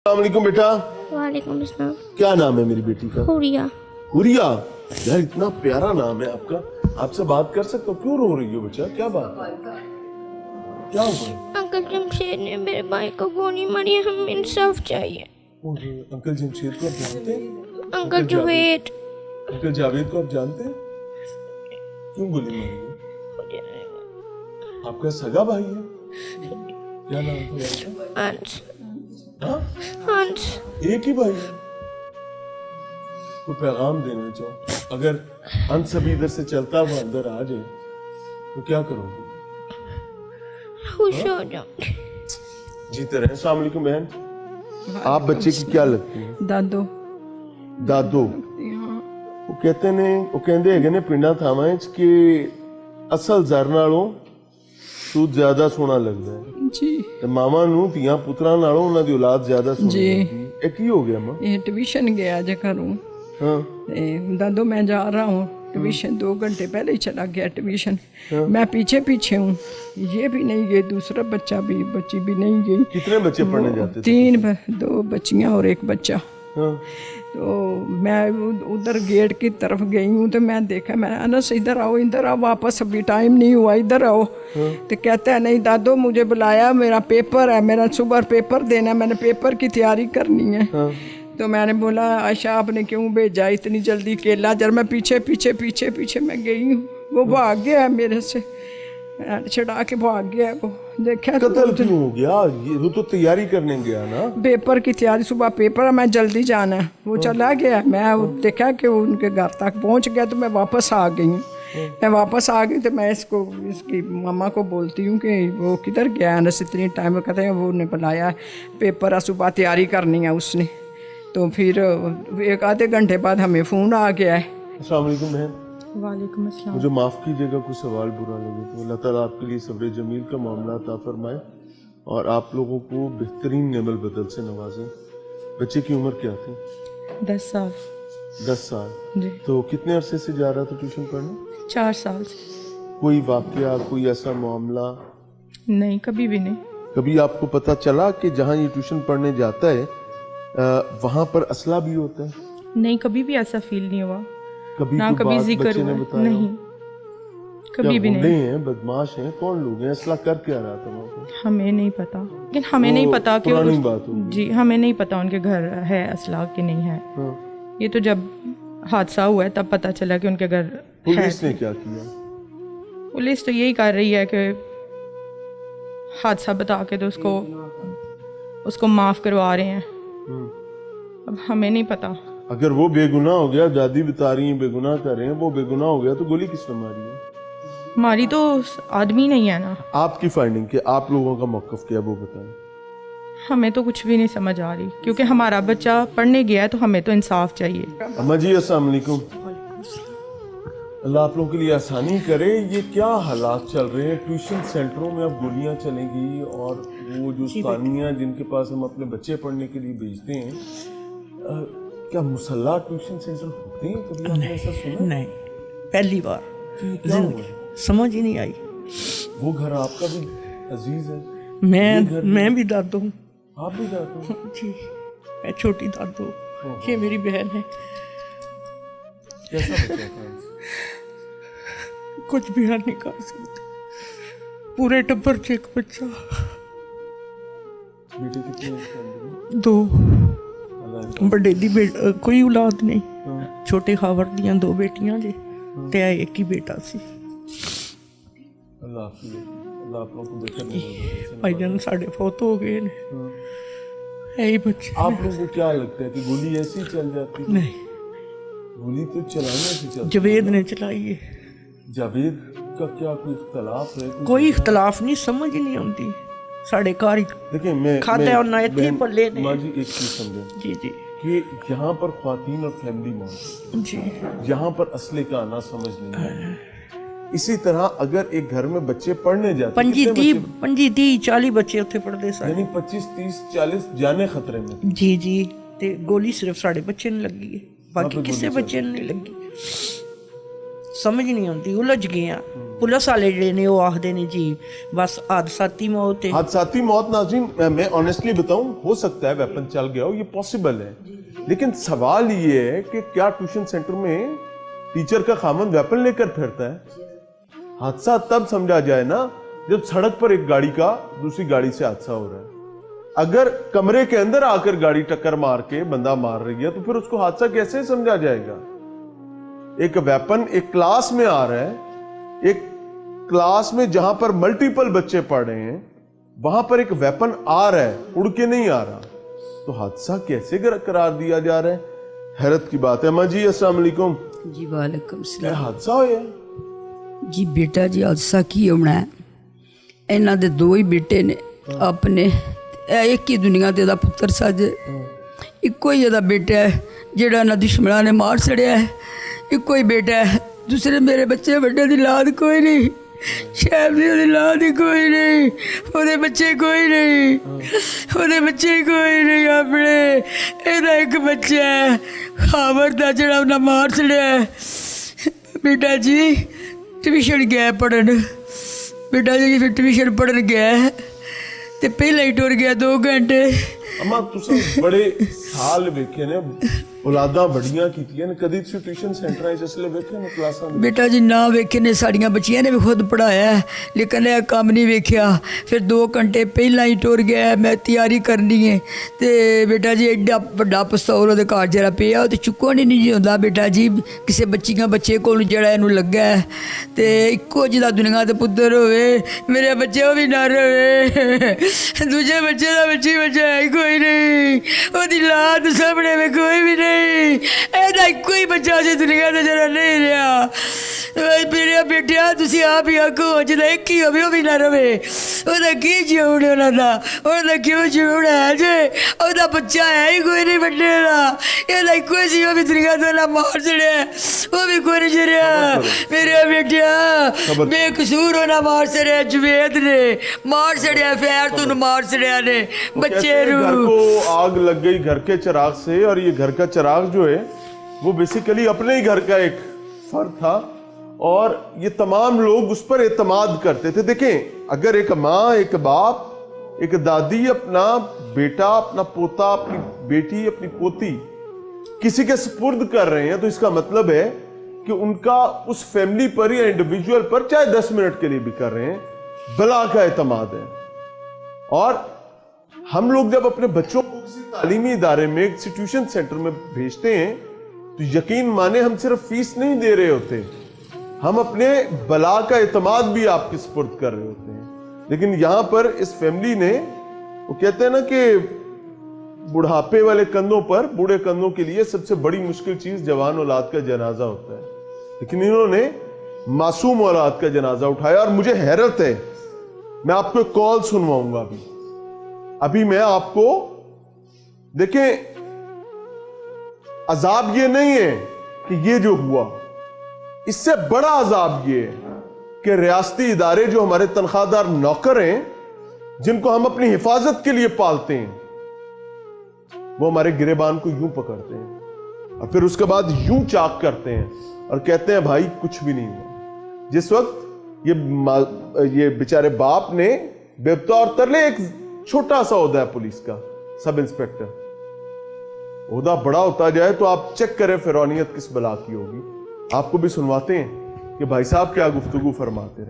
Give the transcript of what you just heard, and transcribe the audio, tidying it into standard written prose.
अस्सलामुअलैकुम बेटा। वालेकुम अस्सलाम। क्या नाम है मेरी बेटी का? हुरिया। हुरिया, यार इतना प्यारा नाम है आपका। आपसे बात कर सकता हूँ? क्यों रो रही हो बच्चा, क्या बात है, क्या हुआ? अंकल जमशेद ने मेरे भाई को गोली मारी है, हमें इंसाफ चाहिए। अंकल जमशेद को आप जानते हैं? अंकल जुवेद। अंकल जावेद को आप जानते हैं? क्यों गोली मारी है? आपका सगा भाई है? क्या नाम था उसका? हंस। हाँ? हंस। एक ही भाई है। कोई पैगाम देना चाहो? अगर हंस अभी इधर से चलता हुआ अंदर आ जाए तो क्या करोगे? खुश हो जाओगे। जीते रहे। अस्सलाम वालेकुम बहन, आप बच्चे की क्या लगती हैं? दादो। दादो। वो कहते ने, वो कहंदे हैगे ने पिंडां थावां च कि असल ਜ਼ਰ ਨਾਲੋਂ ਸੂਦ ਜ਼ਿਆਦਾ ਸੋਹਣਾ ਲੱਗਦਾ ਹੈ जी ਤੇ ਮਾਵਾਂ ਨੂੰ ਧੀਆਂ ਪੁੱਤਰਾਂ ਨਾਲੋਂ ਉਹਨਾਂ ਦੀ ਔਲਾਦ ਜ਼ਿਆਦਾ ਸੋਹਣੀ ਜੀ। ਲੱਗਦੀ ਹੈ। ਇਹ ਕੀ ਹੋ ਗਿਆ ਮਾਂ? ये ट्यूशन गया जे घरों। हाँ दादो मैं जा रहा हूँ ट्यूशन, 2 घंटे पहले ही चला गया ट्यूशन। मैं पीछे पीछे हूँ, ये भी नहीं गई, दूसरा बच्ची भी नहीं गई। कितने बच्चे पढ़ने जाते थे? 2 बच्चियाँ और 1 बच्चा। हाँ तो मैं उधर गेट की तरफ गई हूँ तो मैं देखा, मैं अनस इधर आओ, वापस अभी टाइम नहीं हुआ, इधर आओ। तो कहता है नहीं दादो मुझे बुलाया, मेरा पेपर है, मेरा सुबह पेपर देना, मैंने पेपर की तैयारी करनी है। तो मैंने बोला आयशा आपने क्यों भेजा इतनी जल्दी केला? जब मैं पीछे मैं गई हूँ, वो भाग गया मेरे से, छड़ा के भाग गया। वो देखा कत्ल क्यों हो गया? ये वो तो तैयारी करने गया ना। पेपर की तैयारी, सुबह पेपर है, मैं जल्दी जाना है, वो चला गया। मैं देखा कि वो उनके घर तक पहुंच गया तो मैं वापस आ गई हूँ। मैं वापस आ गई तो मैं इसकी मामा को बोलती हूँ कि वो किधर गया है, इतनी टाइम में कहते हैं वो ने बुलाया पेपर है, सुबह तैयारी करनी है उसने। तो फिर 1 आधे घंटे बाद हमें फ़ोन आ गया है। अस्सलाम वालेकुम बहन, वालेकुम अस्सलाम। मुझे माफ़ कीजिएगा कोई सवाल बुरा लगे तो। अल्लाह ताला आपके लिए सब्र जमील का मामला अता फरमाए और आप लोगों को बेहतरीन नेमल बदल से नवाजे। बच्चे की उम्र क्या थी? 10 साल। 10 साल। जी। तो कितने अरसे से जा रहा था ट्यूशन पढ़ने? 4 साल से। कोई वाकया, कोई ऐसा मामला? नहीं, कभी भी नहीं। कभी आपको पता चला कि जहाँ ये ट्यूशन पढ़ने जाता है वहाँ पर असला भी होता है? नहीं, कभी भी ऐसा फील नहीं हुआ, कभी ना कोई कभी बात जिक्र बच्चे ने हुआ बताया? नहीं, कभी भी क्या नहीं। गुंडे हैं, बदमाश हैं, कौन लोग हैं? असला कर क्या रहा था वहाँ पर? हमें नहीं पता, लेकिन हमें नहीं पता कि पुरानी बात होगी। जी हमें नहीं पता उनके घर है असला कि नहीं है। हाँ। ये तो जब हादसा हुआ है तब पता चला कि उनके घर है। पुलिस ने क्या किया? पुलिस तो यही कर रही है कि हादसा बता के तो उसको माफ़ करवा रहे हैं। अब हमें नहीं पता। अगर वो बेगुनाह हो गया, दादी बता रही हैं बेगुनाह कर रहे हैं, वो बेगुनाह हो गया तो गोली किसने मारी है? हमारी तो आदमी नहीं है ना। आपकी फाइंडिंग के आप लोगों का मौक़िफ़ क्या वो बताएं। हमें तो कुछ भी नहीं समझ आ रही, क्योंकि हमारा बच्चा पढ़ने गया है तो हमें तो इंसाफ चाहिए। अम्मा जी अस्सलाम वालेकुम। अल्लाह आप लोगों के लिए आसानी करे। ये क्या हालात चल रहे हैं? ट्यूशन सेंटरों में अब गोलियां चलेंगी और वो जो स्थानीय जिनके पास हम अपने बच्चे पढ़ने के लिए भेजते हैं, क्या मुसल्ला ट्यूशन सेंटर होते हैं? कभी आपने ऐसा सुना? नहीं, पहली बार क्या हुआ है? समझ ही नहीं आई। वो घर आपका भी अजीज है? मैं भी दादो हूँ। आप भी जाते हो? जी, मैं छोटी दादो, ये मेरी बहन है। कैसा बच्चा था? कुछ भी नहीं कर सकते, पूरे टब्बर से एक बच्चा। बेटे कितने हैं इसके अंदर? 2 अल्लाह बड़े दी कोई औलाद नहीं। हाँ। छोटे खावर दियां 2 बेटियां जी ते एक ही बेटा सी। अल्लाह हाफिज़। अल्लाह आप लोगों को बेहतर नवाज़े। भाईजान साढ़े फौत हो गए ने, यही बच्चे। आप लोगों को क्या लगता है कि गोली ऐसी चल जाती है? नहीं, गोली तो चलाने से चलती है। जवेद ने चलाई है। जावेद का क्या कोई इख्तलाफ है? कोई इख्तलाफ नहीं, समझ ही नहीं आती साढ़े घर ही। देखिए मैं खाते और ना इतने पल्ले ने। माँ जी एक चीज समझें जी जी कि यहाँ पर ख्वातीन और फैमिली मौत, जी। यहाँ पर असले का आना समझ नहीं है। इसी तरह अगर एक घर में बच्चे पढ़ने जाते, 25-30-40 बच्चे उत्थे पढ़ते सारे, यानी 25-30-40 जाने खतरे में। जी जी। ते गोली सिर्फ साढ़े बच्चे ने लगी है, बाकी पे किसी गोली बच्चे ने नहीं लगी। ਸਮਝ ਨਹੀਂ ਆਉਂਦੀ, ਉਲਝ ਗਏ ਆ। ਪੁਲਿਸ ਵਾਲੇ ਜਿਹੜੇ ਨੇ ਉਹ ਆਖਦੇ ਨੇ जी बस हादसाती मौत है। हादसाती मौत नाज़रीन, मैं ऑनेस्टली बताऊं, हो सकता है वेपन चल गया हो, ये पॉसिबल है, लेकिन सवाल ये है कि क्या ट्यूशन सेंटर में टीचर का खामन वेपन लेकर फिरता है? हादसा तब समझा जाए ना जब सड़क पर एक गाड़ी का दूसरी गाड़ी से हादसा हो रहा है। अगर कमरे के अंदर आकर गाड़ी टक्कर मार के बंदा मार रही है तो फिर उसको हादसा कैसे समझा जाएगा? एक वेपन एक क्लास में आ रहा है, एक क्लास में जहां पर मल्टीपल बच्चे पढ़ रहे हैं वहां पर एक वेपन आ रहा है, उड़ के नहीं आ रहा, तो हादसा कैसे करार दिया जा रहा है? हैरत की बात है। अम्मा जी अस्सलाम वालेकुम जी वालेकुम क्या सलाम हादसा होया? जी बेटा जी हादसा की होना है, इन्हां दे दो ही बेटे ने अपने, एक ही दुनिया ते दा पुत्तर सज, इको ही एदा बेटा है जेड़ा इन्हां दुश्मनां ने मार छड़िया है, इको ही बेटा है, दूसरे मेरे बच्चे बड़े दी लाद कोई नहीं, शैब दी ओदी लाद ही कोई नहीं, ओदे बच्चे कोई नहीं, ओदे बच्चे कोई नहीं अपने, एदा एक बच्चा है खावर दा जेड़ा उन्हां मार छड़िया है। बेटा जी ट्यूशन गया पढ़न, बेटा जी फिर ट्यूशन पढ़न गया ते पहले ही टुर गया 2 घंटे। अम्मा तुसी बड़े साल वेखे ने, औलादा बड़ियां कीतियां ने, कदी तुसी ट्यूशन सेंटर च इसलिए वेखे ने क्लासां में? बेटा जी ना वेखे ने, साड़ियां बच्चियां ने भी खुद पढ़ाया है लेकिन यह काम नहीं वेख्या, फिर 2 घंटे पहला ही टुर गया, मैं तैयारी करनी है तो बेटा जी एडा बड़ा पिस्तौल वो घर जरा पिया तो चुक्को नहीं होंदा बेटा जी, किसी बच्चे को जरा इनू लगा है तो इको जिदा दुनिया के पुत्तर होवे, मेरे बच्चे वो भी ना रहे, दूजे बच्चे का बच्चा है कोई नहीं, वो लाद सामने में कोई भी नहीं, ऐसा कोई बच्चा से दुनिया का जरा नहीं रहा। मेरे बेटिया तुसी आप ही आखो जिदा एक ही होवे वो भी ना रहे, ओदा की जीवन उन्होंने, ओदा क्यों जीवन है जे, ओदा बच्चा है ही कोई नहीं बड्डे दा, एदा कोई सी वो भी दुनिया तो ना मार छड़िया, वो भी कोई नहीं छड़िया मेरे बेटिया, बेकसूर होना मार छड़िया, जुवेद ने मार छड़िया, फैर तू मार छड़िया ने बच्चे घर को आग लग गई घर के चिराग से, और ये घर का चिराग जो है वो बेसिकली अपने ही घर का एक फर्द था और ये तमाम लोग उस पर एतमाद करते थे। देखें, अगर एक माँ, एक बाप, एक दादी अपना बेटा, अपना पोता, अपनी बेटी, अपनी पोती किसी के सुपुर्द कर रहे हैं तो इसका मतलब है कि उनका उस फैमिली पर या इंडिविजुअल पर चाहे 10 मिनट के लिए भी कर रहे हैं, बला का एतमाद है। और हम लोग जब अपने बच्चों को किसी तालीमी इदारे में, किसी ट्यूशन सेंटर में भेजते हैं तो यकीन माने हम सिर्फ फीस नहीं दे रहे होते, हम अपने बला का एतमाद भी आपके सुपुर्द कर रहे होते हैं। लेकिन यहां पर इस फैमिली ने, वो कहते हैं ना कि बुढ़ापे वाले कंधों पर, बूढ़े कंधों के लिए सबसे बड़ी मुश्किल चीज जवान औलाद का जनाजा होता है, लेकिन इन्होंने मासूम औलाद का जनाजा उठाया। और मुझे हैरत है, मैं आपको एक कॉल सुनवाऊंगा अभी मैं आपको, देखें अजाब ये नहीं है कि ये जो हुआ, इससे बड़ा अजाब ये है कि रियासती इदारे जो हमारे तनख्वाहदार नौकर हैं, जिनको हम अपनी हिफाजत के लिए पालते हैं, वो हमारे गिरेबान को यूं पकड़ते हैं और फिर उसके बाद यूं चाक करते हैं और कहते हैं भाई कुछ भी नहीं हुआ। जिस वक्त ये बेचारे बाप ने बेतौर तरले, एक छोटा सा ओहदा है पुलिस का, सब इंस्पेक्टर, ओहदा बड़ा होता जाए तो आप चेक करें फिरौनियत किस बला की होगी। आपको भी सुनवाते हैं कि भाई साहब क्या गुफ्तगू फरमाते रहे।